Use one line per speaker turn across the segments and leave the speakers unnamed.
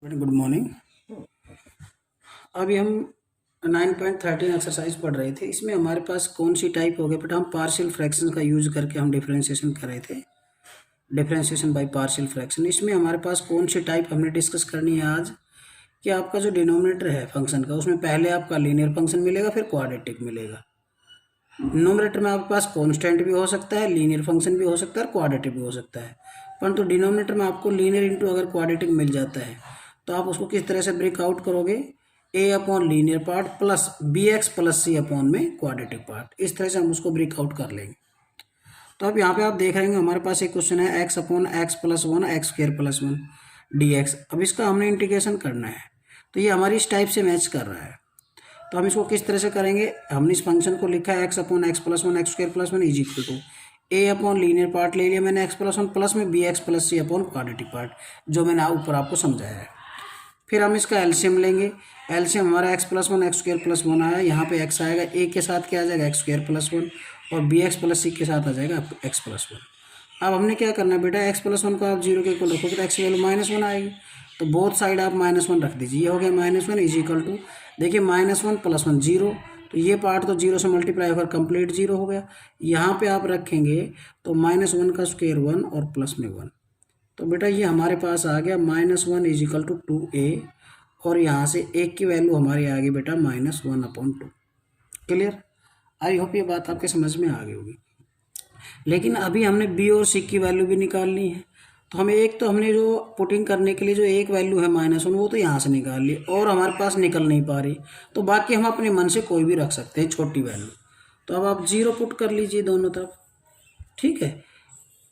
Very good morning. अभी हम 9.13 exercise पढ़ रहे थे। इसमें हमारे पास कौन सी टाइप हो गया बेटा, हम पार्शियल फ्रैक्शन का यूज करके हम डिफरेंशिएशन कर रहे थे, डिफरेंशिएशन बाय पार्शियल फ्रैक्शन। इसमें हमारे पास कौन सी टाइप हमने डिस्कस करनी है आज, कि आपका जो डिनोमिनेटर है फंक्शन का, उसमें पहले आपका लीनियर फंक्शन मिलेगा, फिर क्वाड्रेटिक मिलेगा। नोमिनेटर में आपके पास कांस्टेंट भी हो सकता है, लीनियर फंक्शन भी हो सकता है और क्वाड्रेटिक भी हो सकता है। परंतु डिनोमिनेटर में आपको लीनियर इंटू अगर क्वाड्रेटिक मिल जाता है तो आप उसको किस तरह से ब्रेकआउट करोगे, a upon linear part plus b x plus C upon में क्वाड्रेटिक पार्ट, इस तरह से हम उसको ब्रेकआउट कर लेंगे। तो अब यहाँ पे आप देख रहे हैं हमारे पास एक क्वेश्चन है X upon X plus one X square plus one D x. अब इसका हमने इंटीग्रेशन करना है, तो ये हमारी इस टाइप से मैच कर रहा है। तो हम इसको किस तरह से करेंगे, हमने इस फंक्शन को लिखा है X upon X plus one X square plus one is equal to A upon linear part ले लिया मैंने एक्स प्लस वन प्लस में बी एक्स प्लस सी अपॉन क्वाड्रेटिक पार्ट, जो मैंने ऊपर आपको समझाया है। फिर हम इसका एलसीएम लेंगे। एलसीएम हमारा x plus one X square plus one आया, यहाँ पे एक्स आएगा, ए के साथ क्या आ जाएगा एक्स स्क्र प्लस वन, और बी एक्स प्लस सी के साथ आ जाएगा एक्स प्लस वन। अब हमने क्या करना है बेटा, एक्स प्लस वन को आप जीरो के इक्वल रखोगे तो एक्स की वैल्यू माइनस वन आएगी, तो बोथ साइड आप माइनस वन रख दीजिए। ये हो गया minus one is equal to, देखिए minus one plus one zero, तो ये पार्ट तो जीरो से मल्टीप्लाई होकर कंप्लीट जीरो हो गया। यहाँ पे आप रखेंगे तो माइनस वन का स्क्वायर वन और प्लस में वन, तो बेटा ये हमारे पास आ गया minus one is equal to two a, और यहाँ से एक की वैल्यू हमारी आ गई बेटा minus one upon two. Clear? I hope ये बात आपके समझ में आ गई होगी। लेकिन अभी हमने बी और सी की वैल्यू भी निकालनी है, तो हमें एक तो हमने जो पुटिंग करने के लिए जो एक वैल्यू है माइनस वन, वो तो यहाँ से निकाल ली और हमारे पास निकल नहीं पा रही, तो बाकी हम अपने मन से कोई भी रख सकते हैं छोटी वैल्यू। तो अब आप जीरो पुट कर लीजिए दोनों तरफ, ठीक है।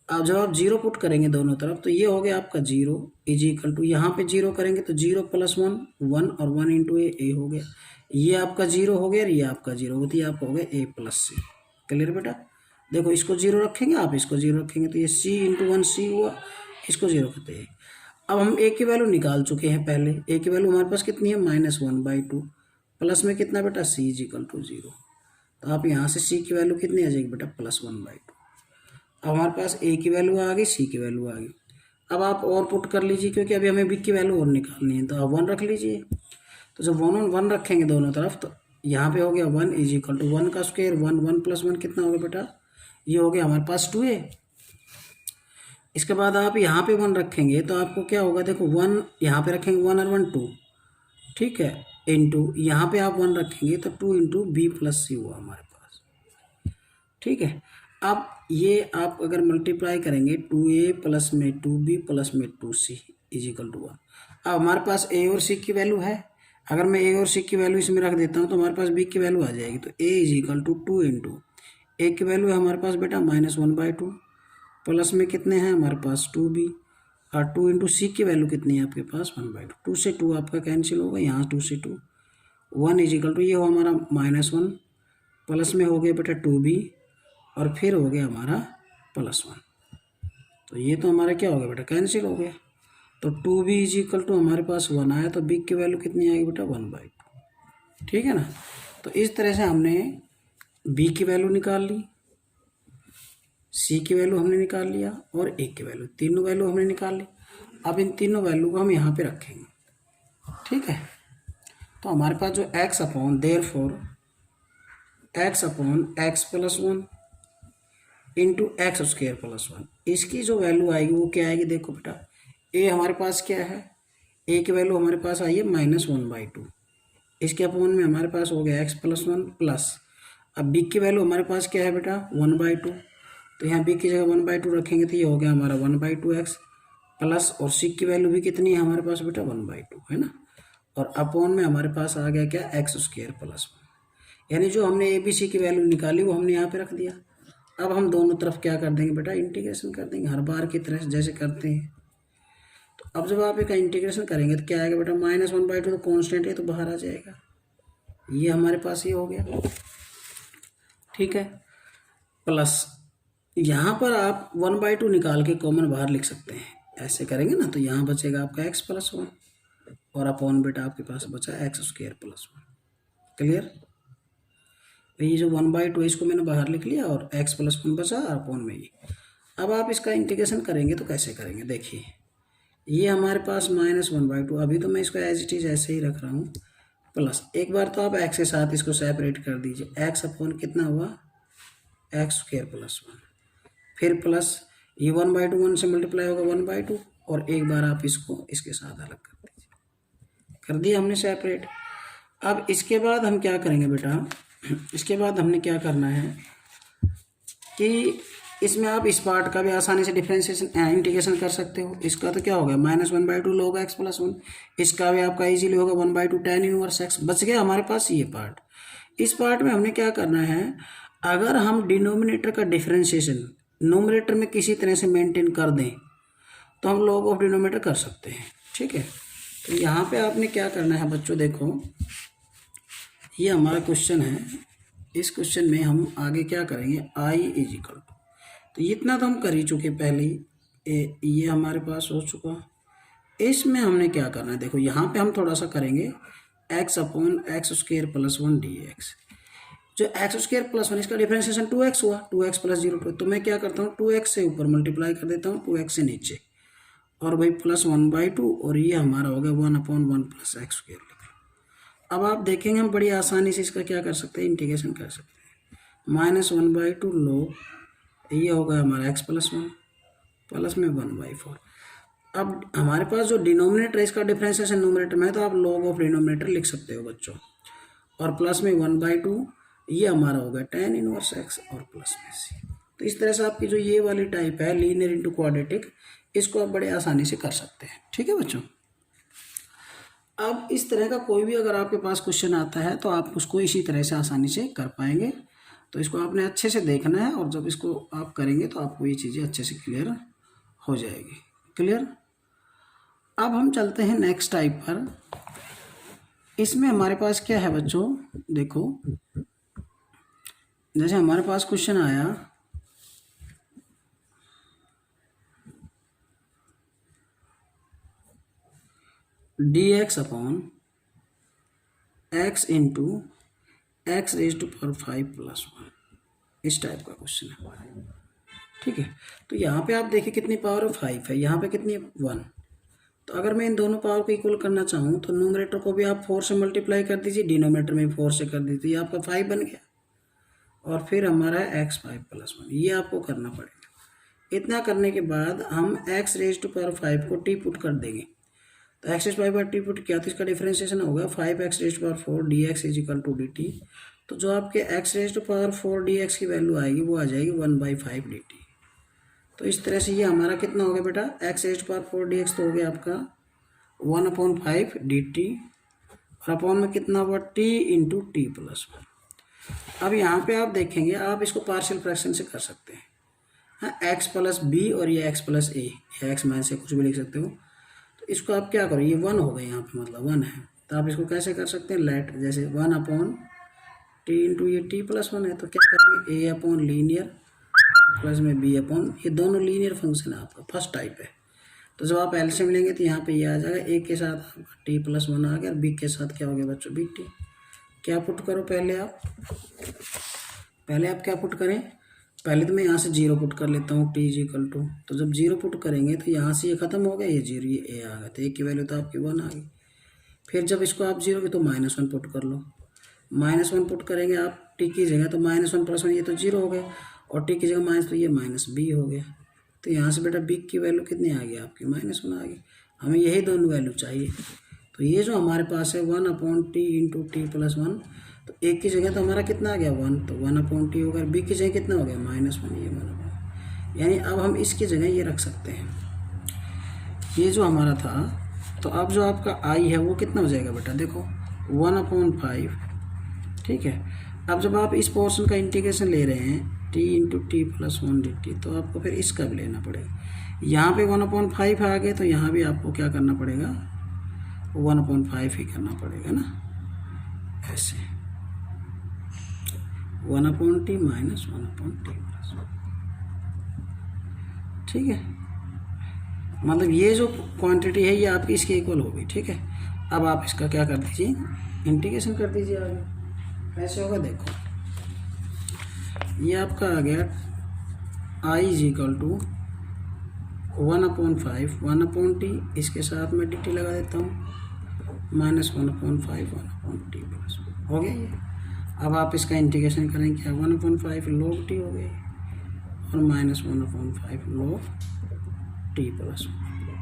अब जब आप जीरो पुट करेंगे दोनों तरफ, तो ये हो गया आपका जीरो इज इक्वल टू, यहाँ पे जीरो करेंगे तो जीरो प्लस वन वन, और वन इंटू ए हो गया, ये आपका जीरो हो गया और ये आपका जीरो होती है, आपका हो गया ए प्लस सी। क्लियर बेटा? देखो इसको जीरो रखेंगे, आप इसको जीरो रखेंगे, तो ये सी इंटू वन सी हुआ, इसको जीरो करते हैं। अब हम ए की वैल्यू निकाल चुके हैं पहले, ए की वैल्यू हमारे पास कितनी है minus one by two, plus में कितना बेटा सी इज इक्वल टू जीरो, तो आप यहाँ से सी की वैल्यू कितनी आ जाएगी बेटा प्लस वन बाई टू। अब हमारे पास ए की वैल्यू आ गई, सी की वैल्यू आ गई। अब आप और पुट कर लीजिए, क्योंकि अभी हमें बी की वैल्यू और निकालनी है, तो आप वन रख लीजिए। तो जब वन और वन रखेंगे दोनों तरफ, तो यहाँ पे हो गया one is equal to one का square one, one plus one कितना हो गया बेटा, ये हो गया हमारे पास टू ए। इसके बाद आप यहाँ पे वन रखेंगे तो आपको क्या होगा, देखो वन यहाँ पे रखेंगे वन और वन टू, ठीक है, इंटू यहाँ पे आप वन रखेंगे तो टू इंटू बी प्लस सी हुआ हमारे पास, ठीक है। अब ये आप अगर मल्टीप्लाई करेंगे टू ए प्लस में टू बी प्लस में two c is equal to one. अब हमारे पास ए और सी की वैल्यू है, अगर मैं ए और सी की वैल्यू इसमें रख देता हूँ तो हमारे पास बी की वैल्यू आ जाएगी, तो a is equal to two into a की वैल्यू है हमारे पास बेटा minus one by two, plus में कितने हैं हमारे पास टू बी, और टू इंटू सी की वैल्यू कितनी है आपके पास वन बाई टू, टू से टू आपका कैंसिल होगा, यहाँ टू से two one is equal to ये हो हमारा माइनस वन, प्लस में हो गया बेटा टू बी, और फिर हो गया हमारा प्लस वन, तो ये तो हमारा क्या हो गया बेटा कैंसिल हो गया। तो two b is equal to हमारे पास वन आया, तो बी की वैल्यू कितनी आएगी बेटा वन बाई टू, ठीक है ना। तो इस तरह से हमने बी की वैल्यू निकाल ली, सी की वैल्यू हमने निकाल लिया, और ए की वैल्यू, तीनों वैल्यू हमने निकाल ली। अब इन तीनों वैल्यू को हम यहाँ पे रखेंगे, ठीक है। तो हमारे पास जो x upon therefore x upon X plus one into x square plus one, इसकी जो वैल्यू आएगी वो क्या आएगी, देखो बेटा ए हमारे पास क्या है, ए की वैल्यू हमारे पास आई है माइनस वन बाई टू, इसके अपॉन में हमारे पास हो गया एक्स प्लस वन प्लस, अब बी की वैल्यू हमारे पास क्या है बेटा वन बाई टू, तो यहाँ बी की जगह वन बाई टू रखेंगे तो ये हो गया हमारा one by to x plus, और सी की वैल्यू भी कितनी है हमारे पास बेटा वन बाई टू है ना, और अपॉन में हमारे पास आ गया क्या एक्स स्क्वायर प्लस वन, यानी जो हमने ए बी सी की वैल्यू निकाली वो हमने यहाँ पे रख दिया। अब हम दोनों तरफ क्या कर देंगे बेटा इंटीग्रेशन कर देंगे, हर बार की तरह जैसे करते हैं। तो अब जब आप इसका इंटीग्रेशन करेंगे तो क्या आएगा बेटा माइनस वन बाई टू, तो कॉन्स्टेंट है तो बाहर आ जाएगा, ये हमारे पास ये हो गया, ठीक है। प्लस यहाँ पर आप वन बाई टू निकाल के कॉमन बाहर लिख सकते हैं, ऐसे करेंगे ना, तो यहाँ बचेगा आपका एक्स प्लस वन, और अपॉन बेटा आपके पास बचा x square plus one. Clear? ये जो वन बाई टू इसको मैंने बाहर लिख लिया, और एक्स प्लस वन बचा अपॉन में ये। अब आप इसका इंटीग्रेशन करेंगे तो कैसे करेंगे, देखिए ये हमारे पास -1/2, अभी तो मैं इसको एज इट इज़ ऐसे ही रख रहा हूँ, प्लस एक बार तो आप एक्स के साथ इसको सेपरेट कर दीजिए, एक्स अपॉन कितना हुआ x² + 1, फिर प्लस ये 1/2 1 से मल्टीप्लाई होगा 1/2, और एक बार आप इसको इसके साथ अलग कर दीजिए, कर दिया हमने सेपरेट। अब इसके बाद हम क्या करेंगे बेटा, इसके बाद हमने क्या करना है कि इसमें आप इस पार्ट का भी आसानी से डिफरेंशिएशन इंटीग्रेशन कर सकते हो। इसका तो क्या होगा -1/2 log x + 1, इसका भी आपका इजीली होगा 1/2 tan इनवर्स x। बच गया हमारे पास ये पार्ट। इस पार्ट में हमने क्या करना है, अगर हम डिनोमिनेटर का डिफरेंशिएशन नोमिनेटर में किसी तरह से मेंटेन कर दें तो हम log ऑफ डिनोमिनेटर कर सकते हैं, ठीक है। तो यहाँ पे आपने क्या करना है बच्चों, देखो ये हमारा क्वेश्चन है, इस क्वेश्चन में हम आगे क्या करेंगे, i = तो इतना तो हम कर ही चुके पहले ही, ये हमारे पास हो चुका। इसमें हमने क्या करना है, देखो यहाँ पे हम थोड़ा सा करेंगे x/(x² + 1 dx), जो x² + 1 इसका डिफरेंशिएशन 2x हुआ, 2x + 0 तो मैं क्या करता हूँ 2x से ऊपर मल्टीप्लाई कर देता हूँ 2x से नीचे, और भाई +1/2, और ये हमारा हो गया 1/1 + x²। अब आप देखेंगे हम बड़ी आसानी से इसका क्या कर सकते हैं, इंटीग्रेशन कर सकते हैं। -1/2 log, ये होगा हमारा x + 1 प्लस में 1/4। अब हमारे पास जो डिनोमिनेटर है इसका डिफरेंशिएशन नोमिनेटर में है, तो आप log ऑफ डिनोमिनेटर लिख सकते हो बच्चों, और प्लस में 1/2, ये हमारा होगा tan इनवर्स x, और प्लस में c। तो इस तरह से आपकी जो ये वाली टाइप है लीनियर इंटू क्वाड्रेटिक, इसको आप बड़े आसानी से कर सकते हैं, ठीक है बच्चों। अब इस तरह का कोई भी अगर आपके पास क्वेश्चन आता है तो आप उसको इसी तरह से आसानी से कर पाएंगे। तो इसको आपने अच्छे से देखना है, और जब इसको आप करेंगे तो आपको ये चीज़ें अच्छे से क्लियर हो जाएगी। क्लियर। अब हम चलते हैं नेक्स्ट टाइप पर। इसमें हमारे पास क्या है बच्चों, देखो जैसे हमारे पास क्वेश्चन आया dx/x × x⁵ + 1, इस टाइप का क्वेश्चन है हमारा, ठीक है। तो यहाँ पे आप देखिए कितनी पावर है 5 है, यहाँ पे कितनी है 1। तो अगर मैं इन दोनों पावर को इक्वल करना चाहूँ तो न्यूमरेटर को भी आप 4 से मल्टीप्लाई कर दीजिए, डिनोमिनेटर में 4 से कर दीजिए, ये आपका 5 बन गया, और फिर हमारा x5 + 1, ये आपको करना पड़ेगा। इतना करने के बाद हम x⁵ को टी पुट कर देंगे, तो x⁵ पर टी पुट किया तो इसका डिफरेंशिएशन होगा 5x⁴ dx = dt। तो जो आपके x⁴ dx की वैल्यू आएगी वो आ जाएगी 1/5 dt। तो इस तरह से ये हमारा कितना हो गया बेटा, x⁴ dx तो हो गया आपका 1/5 dt, और अपॉन में कितना हुआ t × t + 1। अब यहाँ पे आप देखेंगे, आप इसको पार्शियल फ्रैक्शन से कर सकते हैं, हाँ, x + b और ये x + a, या x - से कुछ भी लिख सकते हो। तो इसको आप क्या करो, ये 1 हो गए यहाँ पे, मतलब 1 है, तो आप इसको कैसे कर सकते हैं, लेट जैसे 1/t × ये t + 1 है, तो क्या करेंगे a/ लीनियर प्लस में b/, ये दोनों लीनियर फंक्शन है, आपका फर्स्ट टाइप है। तो जब आप एलसीएम लेंगे तो यहाँ पे ये आ जाएगा, a के साथ आपका t + 1 आ गया, और b के साथ क्या हो गया बच्चों bt। क्या पुट करो पहले आप क्या पुट करें, पहले तो मैं यहाँ से 0 पुट कर लेता हूँ, t = तो जब 0 पुट करेंगे तो यहाँ से ये खत्म हो गया, ये 0, ये a आ गया, तो a की वैल्यू तो आपकी 1 आ गई। फिर जब इसको आप 0 की तो -1 पुट कर लो, -1 पुट करेंगे आप t की जगह, तो -1 + 1 ये तो 0 हो गया, और t की जगह माइनस, तो ये -b हो गया। तो यहाँ से बेटा b की वैल्यू कितनी आ गई आपकी, -1 आ गई। हमें यही दोनों वैल्यू चाहिए। तो ये जो हमारे पास है 1/t × t + 1, तो एक की जगह तो हमारा कितना आ गया 1, तो 1/t होगा, b की जगह कितना हो गया -1, ये 1/, यानी अब हम इसकी जगह ये रख सकते हैं, ये जो हमारा था। तो अब जो आपका i है वो कितना हो जाएगा बेटा, देखो 1/5, ठीक है। अब जब आप इस पोर्शन का इंटीग्रेशन ले रहे हैं t × t + 1 dt, तो आपको फिर इसका भी लेना पड़ेगा। यहाँ पे 1/5 आ गए, तो यहाँ भी आपको क्या करना पड़ेगा, 1/5 ही करना पड़ेगा ना, ऐसे 1/t - 1/t + 1, ठीक है। मतलब ये जो क्वांटिटी है ये आपकी इसके इक्वल होगी, ठीक है। अब आप इसका क्या कर दीजिए, इंटीग्रेशन कर दीजिए आगे, कैसे होगा देखो, ये आपका आ गया i = 1/5 1/t, इसके साथ में dt लगा देता हूँ, -1/5 1/t प्लस हो गया ये। अब आप इसका इंटीग्रेशन करें, क्या 1/5 log t हो गई और -1/5 log t प्लस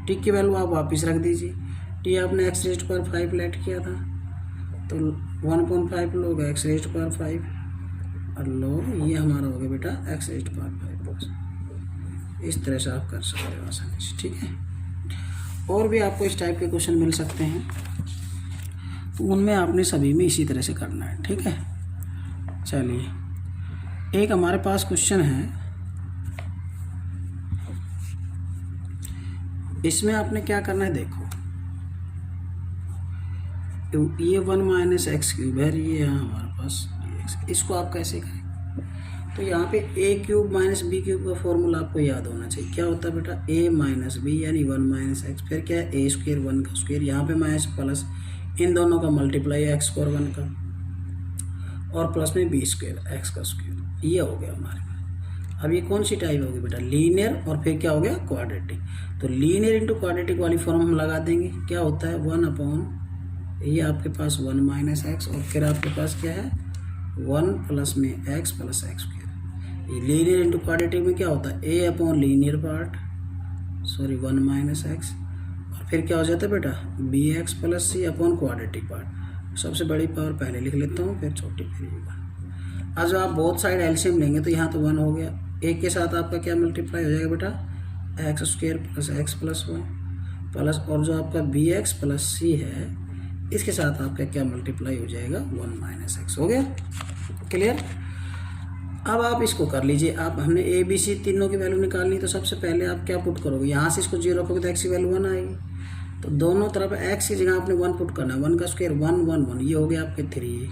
t की वैल्यू आप वापस रख दीजिए। t आपने x⁵5 लेट किया था, तो 1/5 log x⁵5 और log ये हमारा हो गया बेटा x⁵5 प्लस। इस तरह से आप कर सकते हो आसानी से, ठीक है। और भी आपको इस टाइप के क्वेश्चन मिल सकते हैं, तो उनमें आपने सभी में इसी तरह से करना है, ठीक है। चलिए एक हमारे पास क्वेश्चन है, इसमें आपने क्या करना है, देखो ये 1 - x³ है, ये यहाँ हमारे पास x, इसको आप कैसे करें, तो यहाँ पे a³ - b³ का फॉर्मूला आपको याद होना चाहिए। क्या होता है बेटा, a - b यानी 1 - x, फिर क्या है a² 1 का स्क्वायर, यहाँ पे माइनस प्लस इन दोनों का मल्टीप्लाई x और 1 का, और प्लस में b² x का स्क्वायर, ये हो गया हमारे पास। अब ये कौन सी टाइप होगी बेटा, लीनियर, और फिर क्या हो गया क्वाड्रेटिक। तो लीनियर इंटू क्वाड्रेटिक वाली फॉर्म हम लगा देंगे, क्या होता है 1/, ये आपके पास 1 - x, और फिर आपके पास क्या है 1 प्लस में x प्लस x²। ये लीनियर इंटू क्वाड्रेटिक में क्या होता है a/ linear part, sorry 1 - x, और फिर क्या हो जाता है बेटा bx plus c upon quadratic part. सबसे बड़ी पावर पहले लिख लेता हूँ, फिर छोटी फिर ये 1। अब जब आप बोथ साइड एलसीएम लेंगे तो यहाँ तो 1 हो गया, एक के साथ आपका क्या मल्टीप्लाई हो जाएगा बेटा x² plus x plus 1 plus, और जो आपका bx प्लस c है इसके साथ आपका क्या मल्टीप्लाई हो जाएगा 1 - x। हो गया क्लियर। अब आप इसको कर लीजिए, आप हमने a b c तीनों की वैल्यू निकालनी, तो सबसे पहले आप क्या पुट करोगे, यहाँ से इसको 0 रखोगे तो x की वैल्यू 1 आएगी, तो दोनों तरफ x की जगह आपने 1 पुट करना है, 1 का स्क्वायर 1 1 1, ये हो गया आपके 3,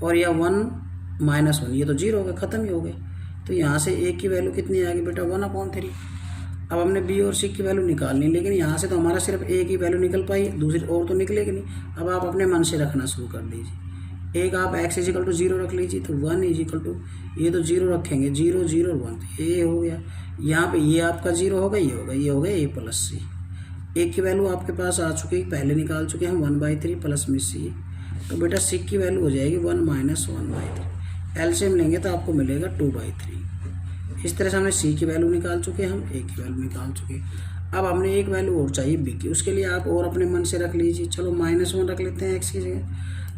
और यह 1 - 1 ये तो 0 हो गया, ख़त्म ही हो गए। तो यहाँ से a की वैल्यू कितनी आ गई बेटा 1/3। अब हमने b और c की वैल्यू निकालनी, लेकिन यहाँ से तो हमारा सिर्फ a की वैल्यू निकल पाई, दूसरी और तो निकलेगी नहीं। अब आप अपने मन से रखना शुरू कर दीजिए, एक आप x = 0 रख लीजिए, तो 1 = ये तो 0 रखेंगे, 0 0 1, तो ये हो गया। यहाँ पे ये आपका 0 होगा, ये होगा, ये हो गया a प्लस c। a की वैल्यू आपके पास आ चुकी है, पहले निकाल चुके हैं 1/3 प्लस में c, तो बेटा c की वैल्यू हो जाएगी 1 - 1/3। एलसीएम लेंगे तो आपको मिलेगा 2/3। इस तरह से हमने c की वैल्यू निकाल चुके हैं, हम a की वैल्यू निकाल चुके हैं। अब हमने एक वैल्यू और चाहिए b की, उसके लिए आप और अपने मन से रख लीजिए। चलो -1 रख लेते हैं x की जगह,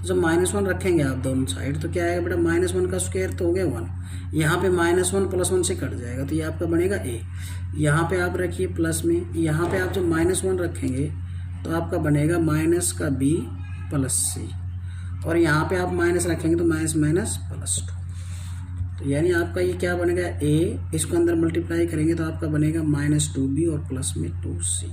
तो जब -1 रखेंगे आप दोनों साइड तो क्या आएगा बेटा -1 का स्क्वायर तो हो गया 1, यहाँ पे -1 प्लस 1 से कट जाएगा, तो ये आपका बनेगा a। यहाँ पे आप रखिए प्लस में, यहाँ पे आप जब -1 रखेंगे तो आपका बनेगा माइनस का b प्लस c, और यहाँ पे आप माइनस रखेंगे तो माइनस प्लस 2, तो यानी आपका ये क्या बनेगा a, इसको अंदर मल्टीप्लाई करेंगे तो आपका बनेगा -2b और प्लस में 2c,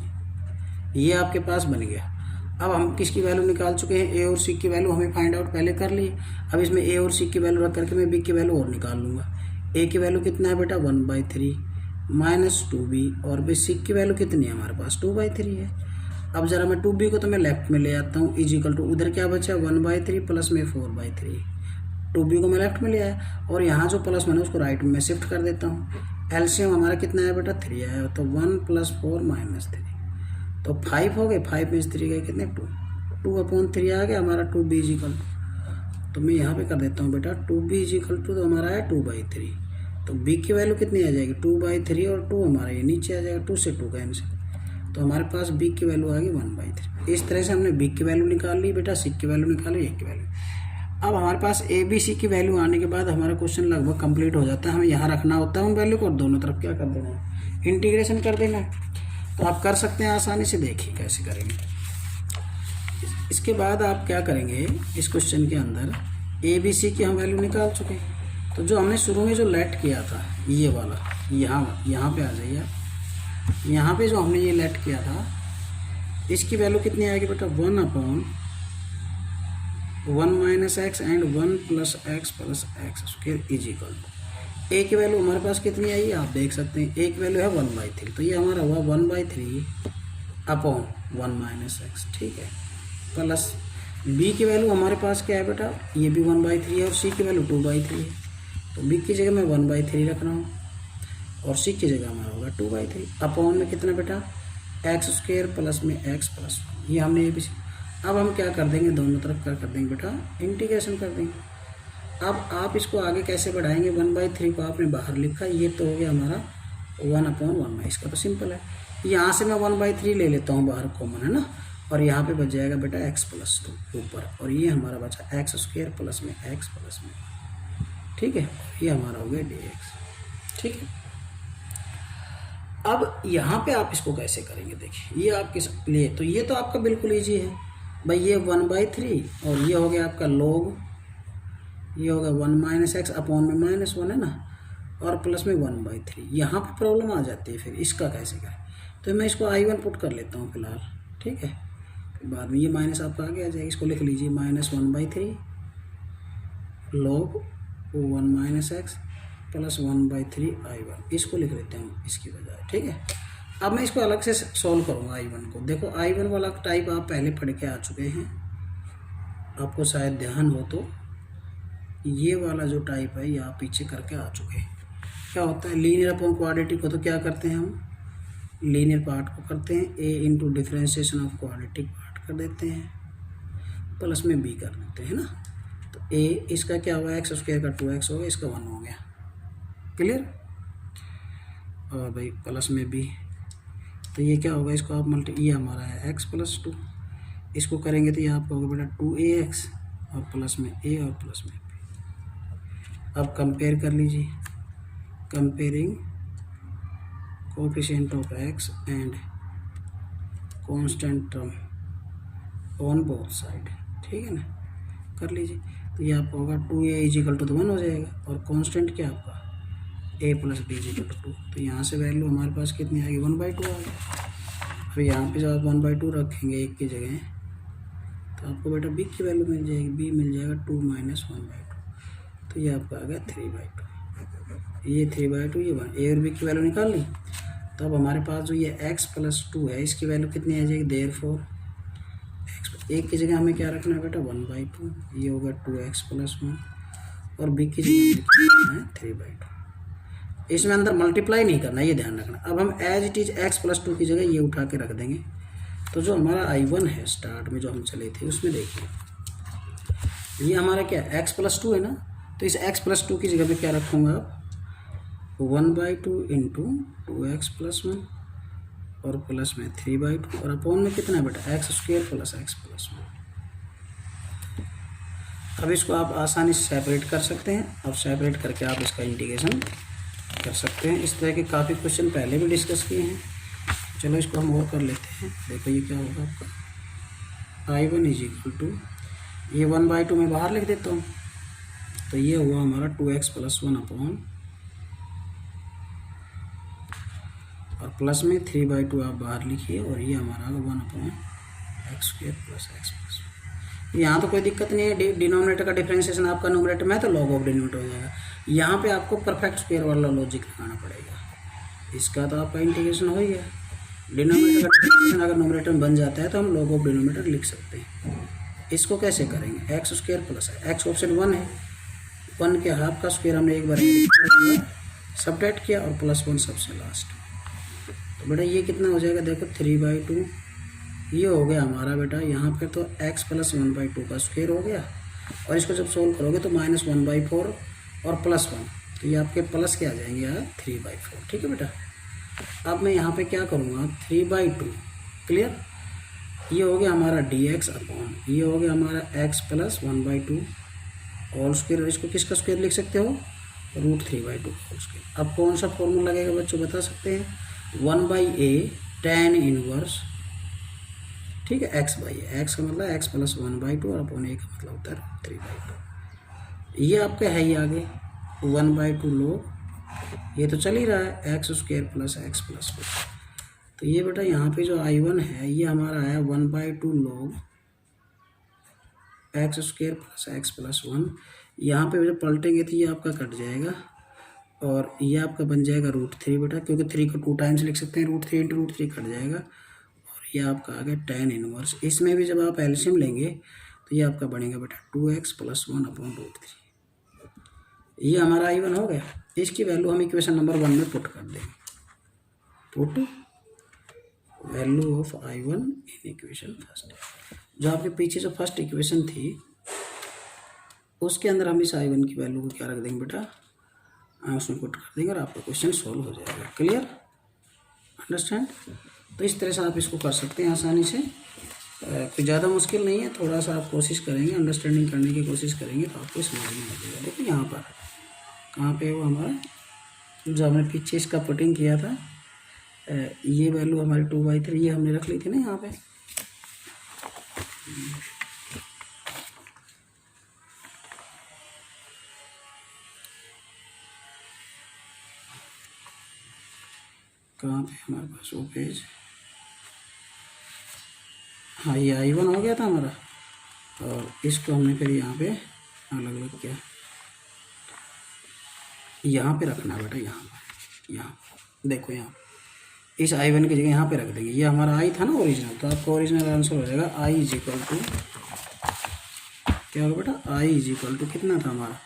ये आपके पास बन गया। अब हम किसकी वैल्यू निकाल चुके हैं, a और c की वैल्यू हमें फाइंड आउट पहले कर ली। अब इसमें a और c की वैल्यू रख करके मैं b की वैल्यू और निकाल लूँगा। a की वैल्यू कितना है बेटा 1/3 -2b, और c की वैल्यू कितनी है हमारे पास 2/3 है। अब ज़रा मैं 2b को तो मैं लेफ्ट में ले आता हूँ, = उधर क्या बचा 1/3 प्लस में 4/3, 2b को मैं लेफ्ट में ले आया, और यहाँ जो प्लस मैंने उसको राइट में शिफ्ट कर देता हूँ। एलसीएम हमारा कितना है बेटा 3 आया, तो 1 + 4 - 3, तो 5 हो गए, 5 में 3 गए कितने 2, 2/3 आ गया हमारा 2b = तो मैं यहाँ पे कर देता हूँ बेटा 2b = तो हमारा है 2/3, तो b की वैल्यू कितनी आ जाएगी 2/3, और 2 हमारा ये नीचे आ जाएगा, 2 से 2 का आंसर, तो हमारे पास b की वैल्यू आ गई 1/3। इस तरह से हमने b की वैल्यू निकाल ली बेटा, c की वैल्यू निकाली, a की वैल्यू। अब हमारे पास a b c की वैल्यू आने के बाद हमारा क्वेश्चन लगभग कंप्लीट हो जाता है। हमें यहाँ रखना होता है उन वैल्यू को, और दोनों तरफ क्या कर देना है इंटीग्रेशन कर देना है। तो आप कर सकते हैं आसानी से, देखिए कैसे करेंगे। इसके बाद आप क्या करेंगे, इस क्वेश्चन के अंदर a b c की हम वैल्यू निकाल चुके हैं, तो जो हमने शुरू में जो लेट किया था ये वाला, यहाँ पे आ जाइए, यहाँ पे जो हमने ये लेट किया था इसकी वैल्यू कितनी आएगी बेटा 1/1 - x and 1 + x plus x² = a की वैल्यू हमारे पास कितनी आई आप देख सकते हैं, a की वैल्यू है 1/3, तो ये हमारा हुआ 1/3 अपॉन 1 - x, ठीक है, प्लस b की वैल्यू हमारे पास क्या है बेटा, ये भी 1/3 है, और c की वैल्यू 2/3 है, तो b की जगह मैं 1/3 रख रहा हूँ। और सी की जगह हमारा होगा 2/3 अपॉन में कितना बेटा एक्स स्क्वायर प्लस में एक्स प्लस 1, ये हमने ये भी। अब हम क्या कर देंगे, दोनों तरफ क्या कर देंगे बेटा, इंटीग्रेशन कर देंगे। अब आप इसको आगे कैसे बढ़ाएंगे, 1/3 को आपने बाहर लिखा, ये तो हो गया हमारा 1/1, इसका तो सिंपल है। यहाँ से मैं 1/3 ले लेता हूँ बाहर कॉमन, है ना, और यहाँ पे बच जाएगा बेटा x प्लस 2 ऊपर, और ये हमारा बचा एक्स स्क्वायर प्लस में एक्स प्लस में, ठीक है, ये हमारा हो गया dx, ठीक है। अब यहाँ पे आप इसको कैसे करेंगे, देखिए ये आपके लिए तो ये तो आपका बिल्कुल ईजी है भाई, ये 1/3 और ये हो गया आपका log, ये होगा 1 - x अपॉन में -1 है ना, और प्लस में 1/3। यहाँ पे प्रॉब्लम आ जाती है, फिर इसका कैसे करें, तो मैं इसको I1 पुट कर लेता हूँ फिलहाल, ठीक है, फिर बाद में ये माइनस आपका आगे आ जाएगा, इसको लिख लीजिए -1/3 log 1 - x प्लस 1/3 I1, इसको लिख लेते हैं इसकी बजाय, ठीक है। अब मैं इसको अलग से सॉल्व करूँगा I1 को। देखो I1 वाला टाइप आप पहले पढ़ के आ चुके हैं, आपको शायद ध्यान हो तो, ये वाला जो टाइप है ये आप पीछे करके आ चुके हैं। क्या होता है, लीनियर अपॉन क्वाड्रेटिक को तो क्या करते हैं हम, लीनियर पार्ट को करते हैं a into differentiation of quadratic part कर देते हैं, प्लस में b कर देते हैं ना, तो a इसका क्या हुआ, एक्स स्क्वायर का 2x हो गया, इसका 1 हो गया, क्लियर, और भाई प्लस में b, तो ये क्या होगा, इसको आप ये हमारा है x प्लस 2, इसको करेंगे तो ये आपका होगा बेटा 2ax और प्लस में a और प्लस में b। अब कंपेयर कर लीजिए, comparing coefficient of x and constant term on both side, ठीक है ना, कर लीजिए, तो ये आपका होगा 2a = 1 हो जाएगा, और कांस्टेंट क्या आपका a + b = 2, तो यहाँ से वैल्यू हमारे पास कितनी आएगी, 1/2 आ गई। फिर यहाँ पे जब आप 1/2 रखेंगे एक की जगह, तो आपको बेटा b की वैल्यू मिल जाएगी, b मिल जाएगा 2 - 1/2, तो ये आपका आ गया 3/2, ये 3/2, ये 1, a और b की वैल्यू निकाल ली। तो अब हमारे पास जो ये x + 2 है, इसकी वैल्यू कितनी आ जाएगी, देयरफॉर x एक की जगह हमें क्या रखना है बेटा 1/2, ये होगा 2x + 1, और b की जगह है 3/2, इसमें अंदर मल्टीप्लाई नहीं करना, ये ध्यान रखना। अब हम एज इट इज x + 2 की जगह ये उठा के रख देंगे, तो जो हमारा I1 है स्टार्ट में जो हम चले थे उसमें देखिए ये हमारा क्या x + 2 है ना, तो इस x + 2 की जगह पे क्या रखूँगा आप, 1/2 इंटू 2x + 1 और प्लस में 3/2, और अपॉन में कितना है बेटा x square plus x plus 1। अब इसको आप आसानी से सेपरेट कर सकते हैं, अब सेपरेट करके आप इसका इंटीग्रेशन कर सकते हैं। इस तरह के काफ़ी क्वेश्चन पहले भी डिस्कस किए हैं, चलो इसको हम और कर लेते हैं। देखो ये क्या होगा आपका I1 = ये 1/2 में बाहर लिख देता हूँ, तो ये हुआ हमारा 2x + 1 अपॉन, और प्लस में 3/2 आप बाहर लिखिए, और ये हमारा 1/x² + x + 1। यहाँ तो कोई दिक्कत नहीं है, डिनोमिनेटर का डिफरेंशिएशन आपका न्यूमरेटर में है तो लॉग ऑफ डिनोमिनेटर हो जाएगा। यहाँ पे आपको परफेक्ट स्क्वायर वाला लॉजिक लगाना पड़ेगा, इसका तो आपका इंटीग्रेशन हो ही गया। डिनोमिनेटर का डिफरेंशिएशन अगर न्यूमरेटर में बन जाता है तो हम लॉग ऑफ डिनोमिनेटर लिख सकते हैं। इसको कैसे करेंगे, x² प्लस x ऑप्शन 1 है, 1 के हाफ का स्क्वायर हमने एक बार सबट्रैक्ट किया, और +1 सबसे लास्ट। तो बेटा ये कितना हो जाएगा, देखो 3/2, ये हो गया हमारा बेटा यहाँ पे तो x + 1/2 का स्क्वायर हो गया, और इसको जब सोल्व करोगे तो -1/4 और +1, तो ये आपके प्लस के आ जाएंगे यार 3/4, ठीक है बेटा। अब मैं यहाँ पे क्या करूँगा, 3/2 क्लियर, ये हो गया हमारा dx अपॉन, ये हो गया हमारा x + 1/2 होल स्क्वायर, इसको किसका स्क्वायर लिख सकते हो, √3/2 होल स्क्वायर। अब कौन सा फॉर्मूला लगेगा बच्चों बता सकते हैं, 1/a tan इनवर्स, ठीक है, x/a, x का मतलब x + 1/2 और अपॉन a का मतलब होता है 3/2। ये आपका है ही आगे 1/2 log, ये तो चल ही रहा है x² + x + 1। तो ये बेटा यहाँ पे जो I1 है ये हमारा है 1/2 log x² + x + 1। यहाँ पे जब पलटेंगे तो ये आपका कट जाएगा, और ये आपका बन जाएगा √3 बेटा, क्योंकि 3 को 2 टाइम्स लिख सकते हैं, √3 × √3 कट जाएगा, और ये आपका आ गया tan इनवर्स। इसमें भी जब आप एलसीएम लेंगे तो ये आपका बनेगा बेटा 2x + 1/√3। ये हमारा I1 हो गया। इसकी वैल्यू हम इक्वेशन नंबर 1 में पुट कर देंगे। Put value of I1 in equation first. जो आपके पीछे जो फर्स्ट इक्वेशन थी उसके अंदर हम इस I1 की वैल्यू को क्या रख देंगे बेटा, उसमें पुट कर देंगे और आपका क्वेश्चन सॉल्व हो जाएगा। Clear, understand. तो इस तरह से आप इसको कर सकते हैं आसानी से, कोई ज़्यादा मुश्किल नहीं है। थोड़ा सा आप कोशिश करेंगे, अंडरस्टैंडिंग करने की कोशिश करेंगे तो आपको समझ में आ जाएगा। देखिए यहाँ पर कहाँ पे वो हमारा जो हमने पीछे इसका पुटिंग किया था, ये वैल्यू हमारी 2/3 ये हमने रख ली थी ना यहाँ पे। कहाँ पे हमारे पास वो पेज, हाँ ये I1 हो गया था हमारा, और इसको हमने फिर यहाँ पे अलग अलग किया, यहाँ पे रखना है बेटा, यहाँ देखो, यहाँ इस I1 की जगह यहाँ पे रख देंगे। ये हमारा I था ना ओरिजिनल, तो आपका ओरिजिनल आंसर हो जाएगा I इज इक्वल टू क्या होगा बेटा, I इज इक्वल टू कितना था हमारा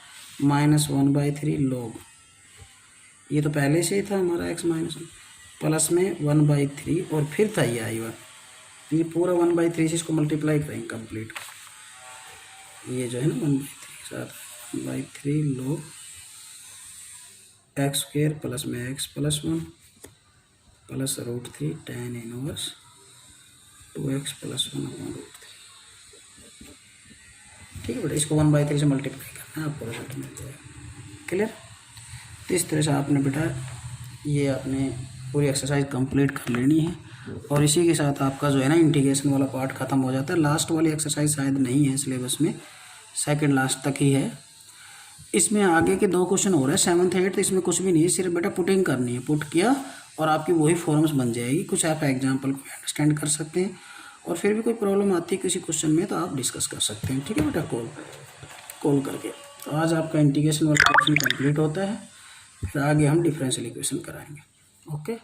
-1/3 log, ये तो पहले से ही था हमारा x माइनस प्लस में 1/3 और फिर था ये I1, ये पूरा 1/3 से इसको मल्टीप्लाई करेंगे कंप्लीट, ये जो है ना 1/3 के साथ 1/3 log x² प्लस में x plus 1 plus √3 tan inverse 2x plus 1/√3। ठीक है बेटा, इसको 1/3 से मल्टीप्लाई करना है, आपको रिजल्ट मिल जाएगा। क्लियर। तो इस तरह से आपने बेटा ये आपने पूरी एक्सरसाइज कंप्लीट कर लेनी है, और इसी के साथ आपका जो है ना इंटीग्रेशन वाला पार्ट ख़त्म हो जाता है। लास्ट वाली एक्सरसाइज शायद नहीं है सिलेबस में, सेकंड लास्ट तक ही है। इसमें आगे के 2 क्वेश्चन हो रहे हैं 7th 8th, इसमें कुछ भी नहीं है, सिर्फ बेटा पुटिंग करनी है। पुट किया और आपकी वही फॉर्म्स बन जाएगी। कुछ आप एग्जाम्पल को अंडरस्टैंड कर सकते हैं, और फिर भी कोई प्रॉब्लम आती है किसी क्वेश्चन में तो आप डिस्कस कर सकते हैं। ठीक है बेटा, कॉल करके। तो आज आपका इंटीग्रेशन वाला क्वेश्चन कंप्लीट होता है, फिर आगे हम डिफरेंशियल इक्वेशन कराएंगे। ओके।